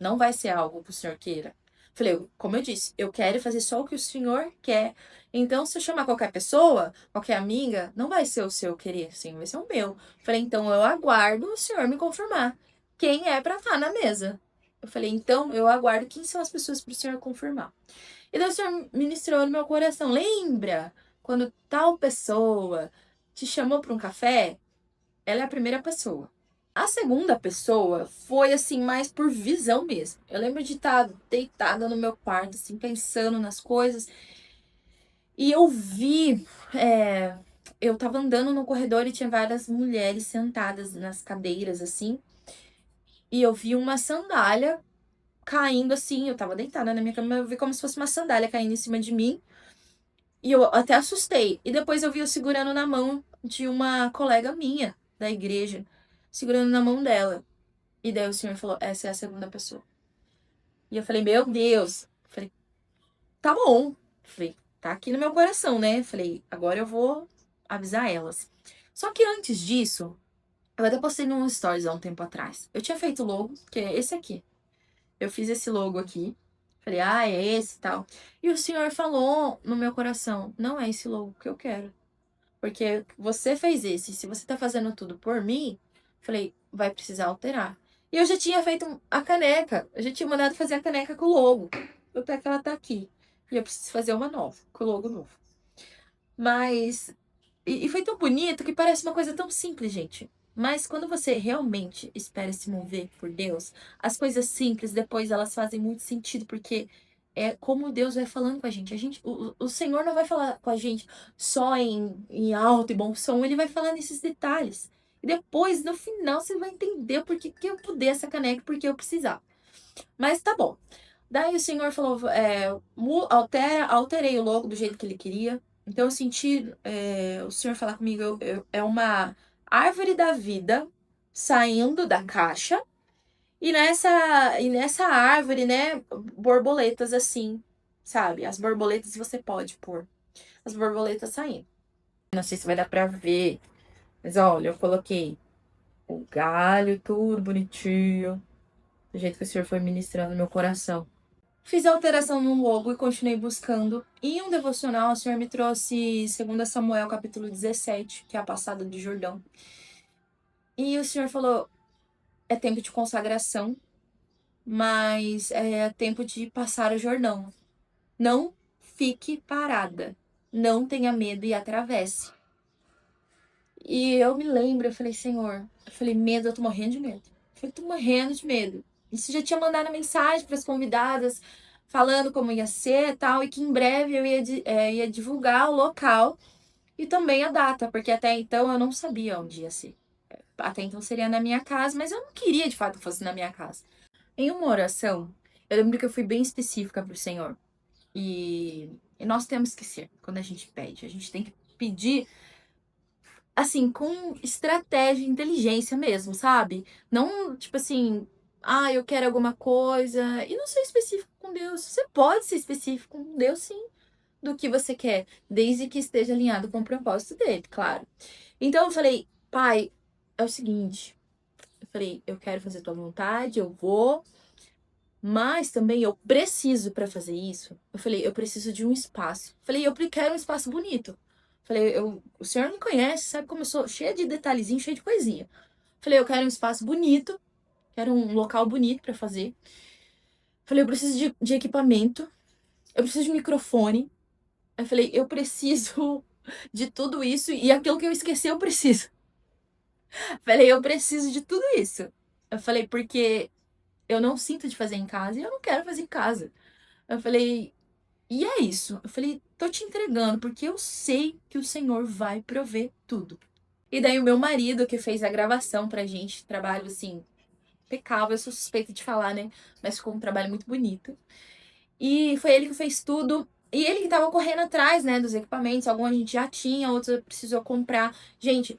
Speaker 1: Não vai ser algo que o senhor queira. Falei, como eu disse, eu quero fazer só o que o senhor quer. Então, se eu chamar qualquer pessoa, qualquer amiga, não vai ser o seu querer, sim, vai ser o meu. Falei, então eu aguardo o senhor me confirmar quem é pra estar na mesa. Eu falei, então eu aguardo quem são as pessoas para o senhor confirmar. E daí o senhor ministrou no meu coração, lembra quando tal pessoa te chamou para um café? Ela é a primeira pessoa. A segunda pessoa foi assim, mais por visão mesmo. Eu lembro de estar deitada no meu quarto, assim, pensando nas coisas. E eu vi. Eu tava andando no corredor e tinha várias mulheres sentadas nas cadeiras, assim. E eu vi uma sandália caindo assim. Eu tava deitada na minha cama, eu vi como se fosse uma sandália caindo em cima de mim. E eu até assustei. E depois eu vi eu segurando na mão de uma colega minha da igreja, segurando na mão dela. E daí o senhor falou, essa é a segunda pessoa. E eu falei, meu Deus. Falei, tá bom. Falei, tá aqui no meu coração, né? Falei, agora eu vou avisar elas. Só que antes disso, eu até postei num stories há um tempo atrás. Eu tinha feito o logo, que é esse aqui. Eu fiz esse logo aqui. Falei, é esse e tal. E o senhor falou no meu coração, não é esse logo que eu quero. Porque você fez esse. Se você tá fazendo tudo por mim, falei, vai precisar alterar. E eu já tinha feito a caneca. Eu já tinha mandado fazer a caneca com o logo. Até que ela tá aqui. E eu preciso fazer uma nova, com o logo novo. Mas. E foi tão bonito que parece uma coisa tão simples, gente. Mas quando você realmente espera se mover por Deus, as coisas simples depois elas fazem muito sentido, porque é como Deus vai falando com a gente. O Senhor não vai falar com a gente só em alto e bom som, ele vai falar nesses detalhes. E depois, no final, você vai entender por que que eu pudei essa caneca, porque eu precisava. Mas tá bom. Daí o senhor falou, alterei o logo do jeito que ele queria. Então eu senti o senhor falar comigo, é uma árvore da vida saindo da caixa. E nessa árvore, né, borboletas assim, sabe? As borboletas você pode pôr. As borboletas saindo. Não sei se vai dar pra ver, mas olha, eu coloquei o galho, tudo bonitinho, do jeito que o senhor foi ministrando no meu coração. Fiz a alteração no logo e continuei buscando. E em um devocional, o senhor me trouxe 2 Samuel, capítulo 17, que é a passada de Jordão. E o senhor falou, é tempo de consagração, mas é tempo de passar o Jordão. Não fique parada. Não tenha medo e atravesse. E eu me lembro, eu falei, Senhor, eu falei, medo, eu tô morrendo de medo. Eu falei, tô morrendo de medo. E você já tinha mandado mensagem para as convidadas, falando como ia ser e tal, e que em breve eu ia divulgar o local e também a data, porque até então eu não sabia onde ia ser. Até então seria na minha casa, mas eu não queria de fato que fosse na minha casa. Em uma oração, eu lembro que eu fui bem específica pro Senhor. E nós temos que ser, quando a gente pede, a gente tem que pedir assim, com estratégia e inteligência mesmo, sabe? Não, tipo assim, eu quero alguma coisa e não ser específico com Deus. Você pode ser específico com Deus, sim, do que você quer, desde que esteja alinhado com o propósito dele, claro. Então eu falei, pai, é o seguinte, eu falei, eu quero fazer tua vontade, eu vou, mas também eu preciso para fazer isso. Eu falei, eu preciso de um espaço. Eu falei, eu quero um espaço bonito. Falei, o senhor me conhece, sabe como eu sou cheia de detalhezinho, cheia de coisinha. Falei, eu quero um espaço bonito, quero um local bonito para fazer. Falei, eu preciso de equipamento, eu preciso de microfone. Eu falei, eu preciso de tudo isso e aquilo que eu esqueci eu preciso. Falei, eu preciso de tudo isso. Eu falei, porque eu não sinto de fazer em casa e eu não quero fazer em casa. Eu falei, e é isso. Eu falei, tô te entregando, porque eu sei que o Senhor vai prover tudo. E daí o meu marido, que fez a gravação pra gente, trabalho assim, impecável, eu sou suspeita de falar, né? Mas ficou um trabalho muito bonito. E foi ele que fez tudo. E ele que tava correndo atrás, né, dos equipamentos. Alguns a gente já tinha, outros precisou comprar. Gente,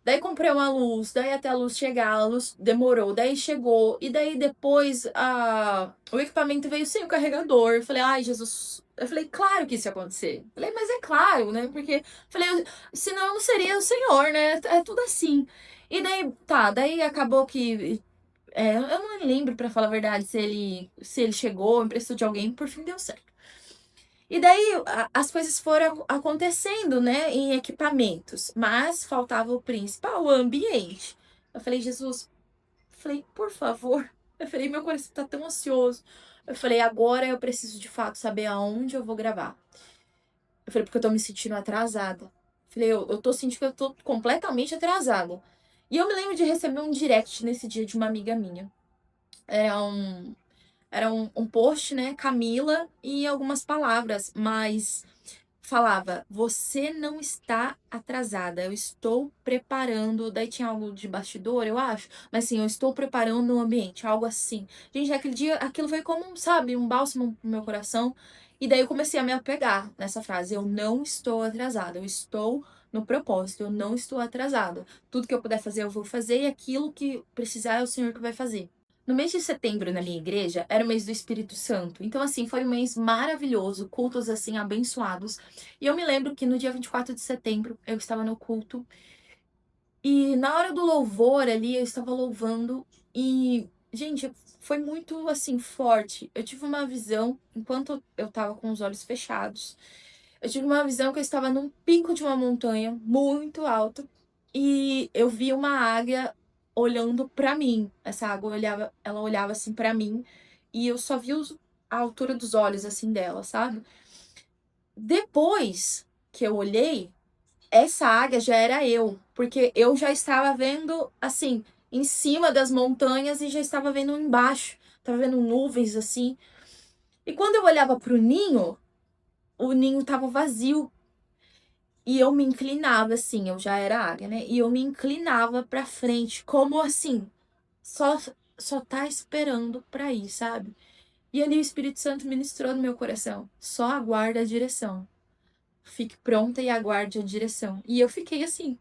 Speaker 1: daí comprei uma luz, daí até a luz chegar, a luz demorou, daí chegou, e daí depois o equipamento veio sem o carregador. Eu falei, ai, Jesus. Eu falei, claro que isso ia acontecer. Eu falei, mas é claro, né? Porque, falei, senão não seria o Senhor, né? É tudo assim. E daí, tá, daí acabou que. Eu não lembro, pra falar a verdade, se ele chegou, emprestou de alguém, por fim deu certo. E daí as coisas foram acontecendo, né, em equipamentos, mas faltava o principal, o ambiente. Eu falei, Jesus, falei, por favor. Eu falei, meu coração tá tão ansioso. Eu falei, agora eu preciso de fato saber aonde eu vou gravar. Eu falei, porque eu tô me sentindo atrasada. Eu falei, eu tô sentindo que eu tô completamente atrasada. E eu me lembro de receber um direct nesse dia de uma amiga minha. Era um post, né? Camila e algumas palavras, mas falava: Você não está atrasada, eu estou preparando. Daí tinha algo de bastidor, eu acho, mas sim, eu estou preparando o ambiente, algo assim. Gente, aquele dia, aquilo foi como, sabe, um bálsamo pro meu coração. E daí eu comecei a me apegar nessa frase: Eu não estou atrasada, eu estou no propósito, eu não estou atrasada. Tudo que eu puder fazer, eu vou fazer, e aquilo que precisar é o Senhor que vai fazer. No mês de setembro, na minha igreja, era o mês do Espírito Santo. Então, assim, foi um mês maravilhoso, cultos, assim, abençoados. E eu me lembro que no dia 24 de setembro, eu estava no culto. E na hora do louvor ali, eu estava louvando. E, gente, foi muito, assim, forte. Eu tive uma visão, enquanto eu estava com os olhos fechados. Eu tive uma visão que eu estava num pico de uma montanha muito alta. E eu vi uma águia olhando pra mim. Essa água ela olhava assim pra mim e eu só vi a altura dos olhos assim dela, sabe? Depois que eu olhei, essa águia já era eu, porque eu já estava vendo assim em cima das montanhas e já estava vendo embaixo, tava vendo nuvens assim. E quando eu olhava pro ninho, o ninho tava vazio. E eu me inclinava assim, eu já era águia, né? E eu me inclinava pra frente, como assim, só só tá esperando pra ir, sabe? E ali o Espírito Santo ministrou no meu coração. Só aguarda a direção. Fique pronta e aguarde a direção. E eu fiquei assim.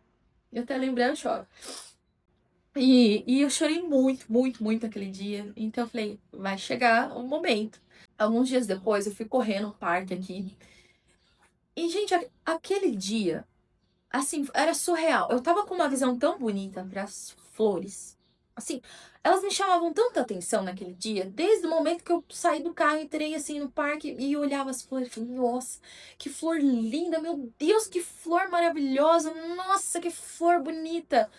Speaker 1: Eu até lembrei, eu choro. E eu chorei muito, muito, muito aquele dia. Então eu falei, vai chegar o momento. Alguns dias depois eu fui correr no parque aqui. E, gente, aquele dia, assim, era surreal. Eu tava com uma visão tão bonita para as flores. Assim, elas me chamavam tanta atenção naquele dia, desde o momento que eu saí do carro, entrei assim no parque e olhava as flores, falei, nossa, que flor linda, meu Deus, que flor maravilhosa, nossa, que flor bonita.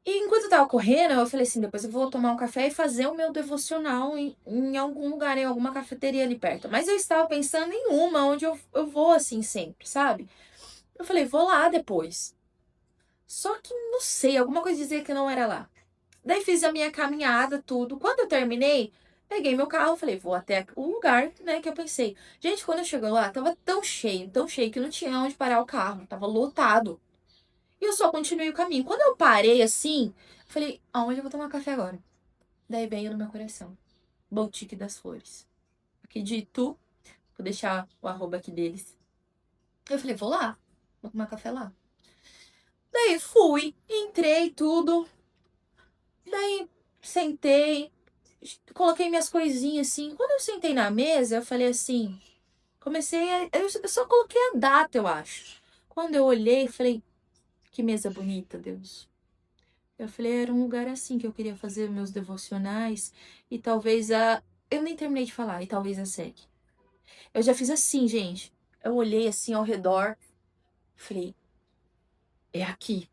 Speaker 1: E enquanto eu tava correndo, eu falei assim, depois eu vou tomar um café e fazer o meu devocional em algum lugar, em alguma cafeteria ali perto. Mas eu estava pensando em uma onde eu vou assim sempre, sabe? Eu falei, vou lá depois. Só que não sei, alguma coisa dizia que não era lá. Daí fiz a minha caminhada, tudo. Quando eu terminei, peguei meu carro, falei, vou até o lugar, né, que eu pensei. Gente, quando eu cheguei lá, tão cheio que não tinha onde parar o carro, tava lotado. E eu só continuei o caminho. Quando eu parei assim, falei, aonde eu vou tomar café agora? Daí veio no meu coração, Boutique das Flores. Aqui de Itu, vou deixar o arroba aqui deles. Eu falei, vou lá, vou tomar café lá. Daí fui, entrei, tudo. Daí sentei, coloquei minhas coisinhas assim. Quando eu sentei na mesa, eu falei assim, eu só coloquei a data, eu acho. Quando eu olhei, falei, que mesa bonita, Deus. Eu falei, era um lugar assim que eu queria fazer meus devocionais e talvez a. Eu nem terminei de falar, e talvez a SEC. Eu já fiz assim, gente. Eu olhei assim ao redor, falei, é aqui.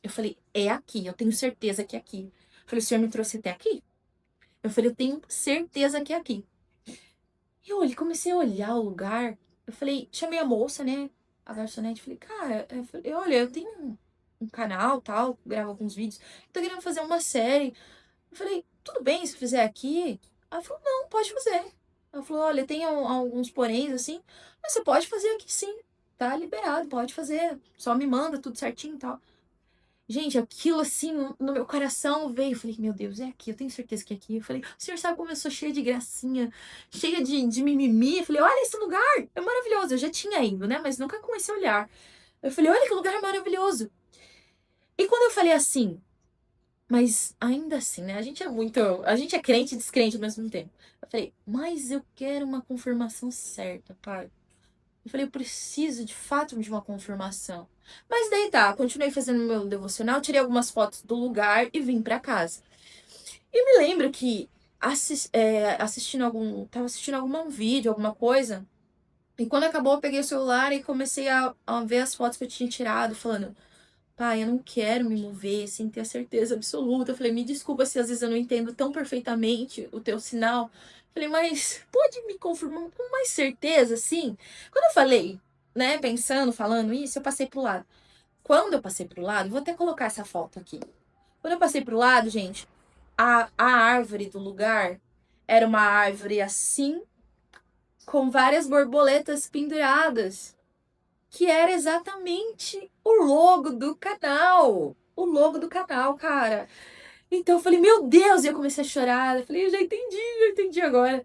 Speaker 1: Eu falei, é aqui, eu tenho certeza que é aqui. Eu falei, o senhor me trouxe até aqui? Eu falei, eu tenho certeza que é aqui. E eu olhei, comecei a olhar o lugar. Eu falei, chamei a moça, né? A garçonete, falei, cara, olha, eu tenho um canal, tal, gravo alguns vídeos. Tô querendo fazer uma série. Eu falei, tudo bem se fizer aqui? Ela falou, não, pode fazer. Ela falou, olha, tem alguns poréns assim, mas você pode fazer aqui sim. Tá liberado, pode fazer. Só me manda tudo certinho e tal. Gente, aquilo assim no meu coração veio. Eu falei, meu Deus, é aqui, eu tenho certeza que é aqui. Eu falei, o senhor sabe como eu sou cheia de gracinha, cheia de mimimi. Eu falei, olha esse lugar, é maravilhoso. Eu já tinha ido, né? Mas nunca com esse olhar. Eu falei, olha que lugar maravilhoso. E quando eu falei assim, mas ainda assim, né? A gente é muito. A gente é crente e descrente ao mesmo tempo. Eu falei, mas eu quero uma confirmação certa, pai. Eu falei, eu preciso de fato de uma confirmação. Mas daí tá, continuei fazendo meu devocional, tirei algumas fotos do lugar e vim pra casa. E me lembro que assistindo tava assistindo algum vídeo, alguma coisa. E quando acabou, eu peguei o celular e comecei a ver as fotos que eu tinha tirado, falando, pai, eu não quero me mover sem ter a certeza absoluta. Eu falei, me desculpa se às vezes eu não entendo tão perfeitamente o teu sinal. Eu falei, mas pode me confirmar com mais certeza, assim? Quando eu falei, né, pensando, falando isso, eu passei pro lado. Quando eu passei pro lado, vou até colocar essa foto aqui. Quando eu passei pro lado, gente, a árvore do lugar era uma árvore assim, com várias borboletas penduradas que era exatamente o logo do canal. O logo do canal, cara. Então eu falei, meu Deus! E eu comecei a chorar. Eu falei, eu já entendi agora.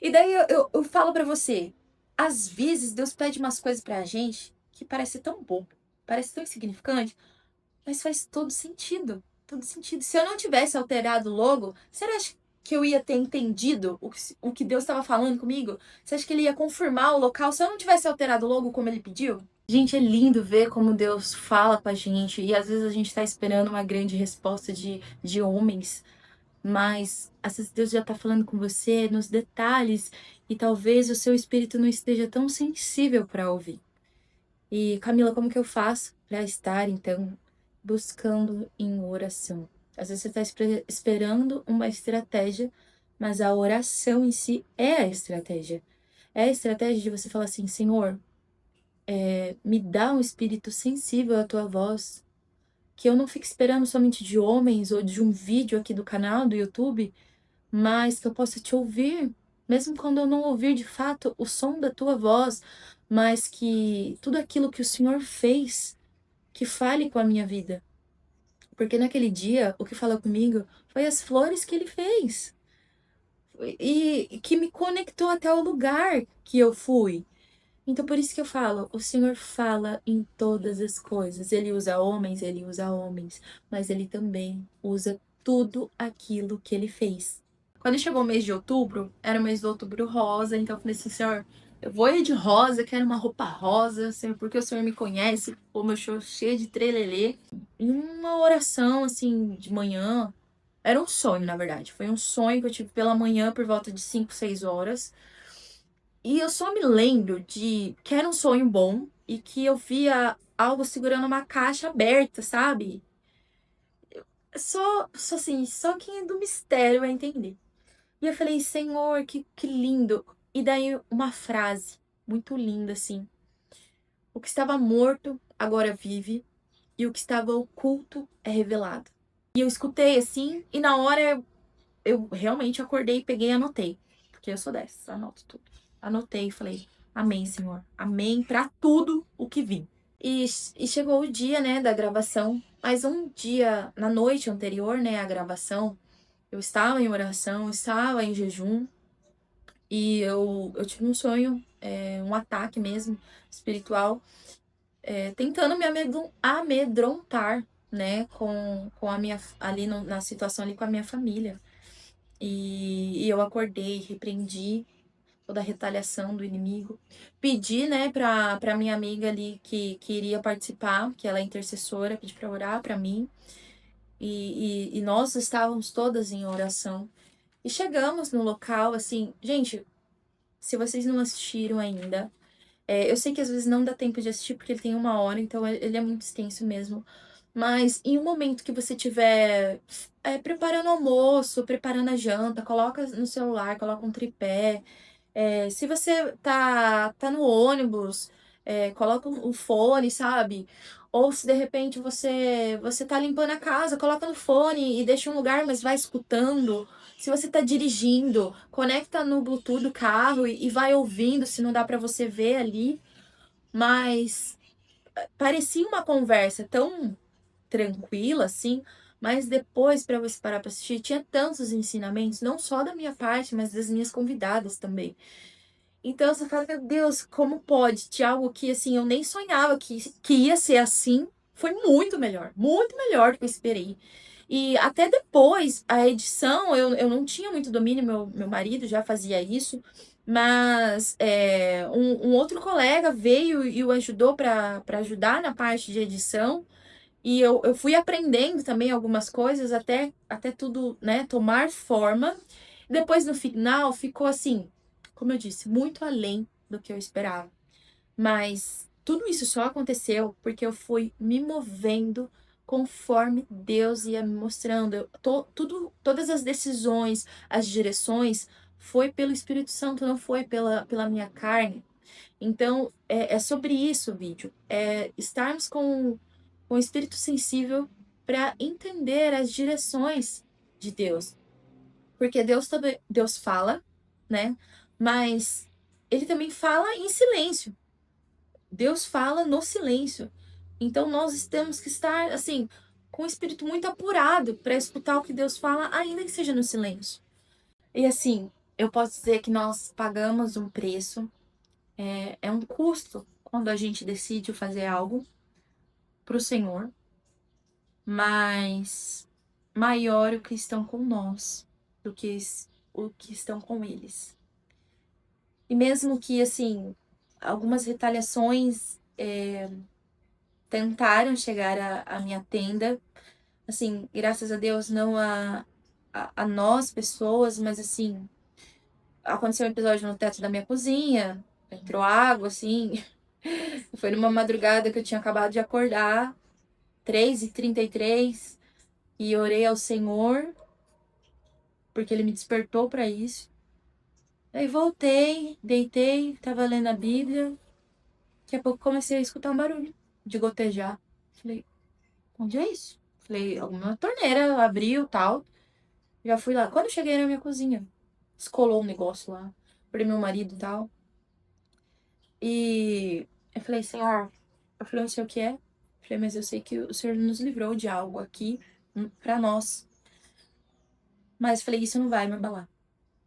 Speaker 1: E daí eu falo pra você, às vezes Deus pede umas coisas pra gente que parece tão bobo, parece tão insignificante, mas faz todo sentido. Todo sentido. Se eu não tivesse alterado o logo, será que eu ia ter entendido o que Deus estava falando comigo? Você acha que ele ia confirmar o local se eu não tivesse alterado o logo como ele pediu? Gente, é lindo ver como Deus fala com a gente e às vezes a gente tá esperando uma grande resposta de homens, mas às vezes Deus já tá falando com você nos detalhes e talvez o seu espírito não esteja tão sensível para ouvir. E Camila, como que eu faço para estar então buscando em oração? Às vezes você está esperando uma estratégia, mas a oração em si é a estratégia. É a estratégia de você falar assim, Senhor, me dá um espírito sensível à tua voz, que eu não fique esperando somente de homens ou de um vídeo aqui do canal do YouTube, mas que eu possa te ouvir, mesmo quando eu não ouvir de fato o som da tua voz, mas que tudo aquilo que o Senhor fez, que fale com a minha vida. Porque naquele dia, o que falou comigo foi as flores que ele fez. E que me conectou até o lugar que eu fui. Então, por isso que eu falo, o Senhor fala em todas as coisas. Ele usa homens, mas ele também usa tudo aquilo que ele fez. Quando chegou o mês de outubro, era o mês do outubro rosa, então eu falei assim, Senhor, eu vou ir de rosa, quero uma roupa rosa, Senhor, porque o Senhor me conhece, o meu show cheio de trelelê. Em uma oração, assim, de manhã, era um sonho, na verdade. Foi um sonho que eu tive pela manhã, por volta de 5, 6 horas. E eu só me lembro de que era um sonho bom e que eu via algo segurando uma caixa aberta, sabe? Só assim, só quem é do mistério vai entender. E eu falei, Senhor, que lindo. E daí uma frase muito linda, assim. O que estava morto agora vive, e o que estava oculto é revelado. E eu escutei assim, e na hora eu realmente acordei, peguei e anotei. Porque eu sou dessa, anoto tudo. Anotei e falei, amém, Senhor. Amém pra tudo o que vi. E chegou o dia, né, da gravação. Mas um dia, na noite anterior, né, à gravação, eu estava em oração, estava em jejum. E eu tive um sonho, um ataque mesmo, espiritual, tentando me amedrontar, né, com a minha, ali na situação ali com a minha família. E eu acordei, repreendi toda a retaliação do inimigo. Pedi, né, pra minha amiga ali que iria participar, que ela é intercessora, pedi pra orar pra mim. E nós estávamos todas em oração. E chegamos no local, assim, gente, se vocês não assistiram ainda, eu sei que às vezes não dá tempo de assistir porque ele tem 1 hora, então ele é muito extenso mesmo. Mas em um momento que você tiver preparando o almoço, preparando a janta, coloca no celular, coloca um tripé. Se você tá no ônibus, coloca o fone, sabe? Ou se de repente você tá limpando a casa, coloca no fone e deixa um lugar, mas vai escutando. Se você tá dirigindo, conecta no Bluetooth do carro e vai ouvindo, se não dá pra você ver ali. Mas parecia uma conversa tão tranquila assim, mas depois para você parar para assistir, tinha tantos ensinamentos, não só da minha parte, mas das minhas convidadas também. Então você fala, meu Deus, como pode? Tinha algo que assim, eu nem sonhava que ia ser assim. Foi muito melhor do que eu esperei. E até depois, a edição, eu não tinha muito domínio, meu marido já fazia isso, mas um outro colega veio e o ajudou para ajudar na parte de edição. E eu fui aprendendo também algumas coisas até tudo, né, tomar forma. Depois, no final, ficou assim, como eu disse, muito além do que eu esperava. Mas tudo isso só aconteceu porque eu fui me movendo conforme Deus ia me mostrando. Todas as decisões, as direções, foi pelo Espírito Santo, não foi pela minha carne. Então, é sobre isso o vídeo. É estarmos com o espírito sensível para entender as direções de Deus. Porque Deus fala, né? Mas ele também fala em silêncio. Deus fala no silêncio. Então nós temos que estar assim com o espírito muito apurado para escutar o que Deus fala, ainda que seja no silêncio. E assim, eu posso dizer que nós pagamos um preço, é um custo quando a gente decide fazer algo para o Senhor, mas maior o que estão com nós do que o que estão com eles. E mesmo que, assim, algumas retaliações tentaram chegar à minha tenda, assim, graças a Deus, não a nós, pessoas, mas, assim, aconteceu um episódio no teto da minha cozinha, entrou água, assim, foi numa madrugada que eu tinha acabado de acordar, 3h33, e orei ao Senhor, porque Ele me despertou para isso. Aí voltei, deitei, tava lendo a Bíblia. Daqui a pouco comecei a escutar um barulho de gotejar. Falei, onde é isso? Falei, alguma torneira abriu, tal. Já fui lá. Quando eu cheguei na minha cozinha, descolou um negócio lá. Pra meu marido e tal. E eu falei, Senhor, eu falei, não sei o que é. Eu falei, mas eu sei que o Senhor nos livrou de algo aqui pra nós. Mas eu falei, isso não vai me abalar.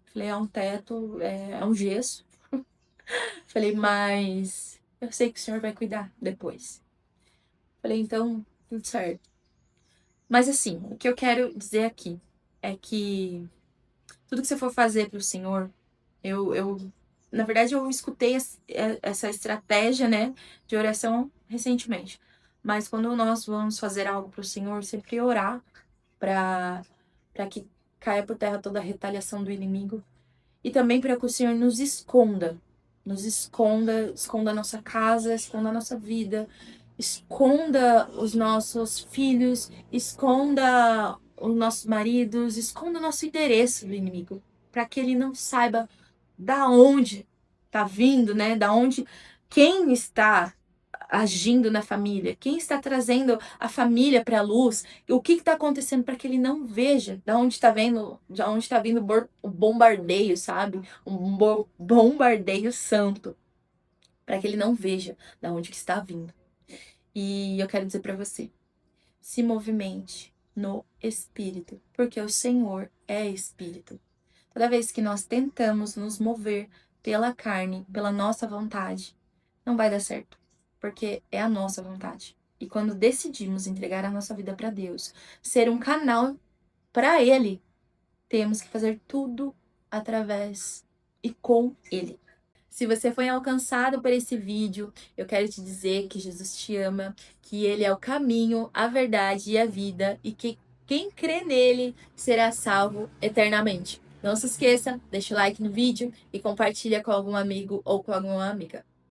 Speaker 1: Eu falei, é um teto, é um gesso. Eu falei, mas eu sei que o Senhor vai cuidar depois. Eu falei, então, tudo certo. Mas assim, o que eu quero dizer aqui é que tudo que você for fazer pro Senhor, na verdade, eu escutei essa estratégia, né, de oração recentemente. Mas quando nós vamos fazer algo pro Senhor, sempre orar para para que caia por terra toda a retaliação do inimigo e também para que o Senhor nos esconda, esconda a nossa casa, esconda a nossa vida, esconda os nossos filhos, esconda os nossos maridos, esconda o nosso endereço do inimigo, para que ele não saiba da onde tá vindo, né? Da onde quem está agindo na família, quem está trazendo a família para a luz, o que está acontecendo para que ele não veja da onde está vendo, de onde está vindo o bombardeio, sabe? Um bombardeio santo, para que ele não veja da onde que está vindo. E eu quero dizer para você, se movimente no espírito, porque o Senhor é espírito. Toda vez que nós tentamos nos mover pela carne, pela nossa vontade, não vai dar certo, porque é a nossa vontade. E quando decidimos entregar a nossa vida para Deus, ser um canal para Ele, temos que fazer tudo através e com Ele. Se você foi alcançado por esse vídeo, eu quero te dizer que Jesus te ama, que Ele é o caminho, a verdade e a vida, e que quem crê nele será salvo eternamente. Não se esqueça, deixa o like no vídeo e compartilha com algum amigo ou com alguma amiga.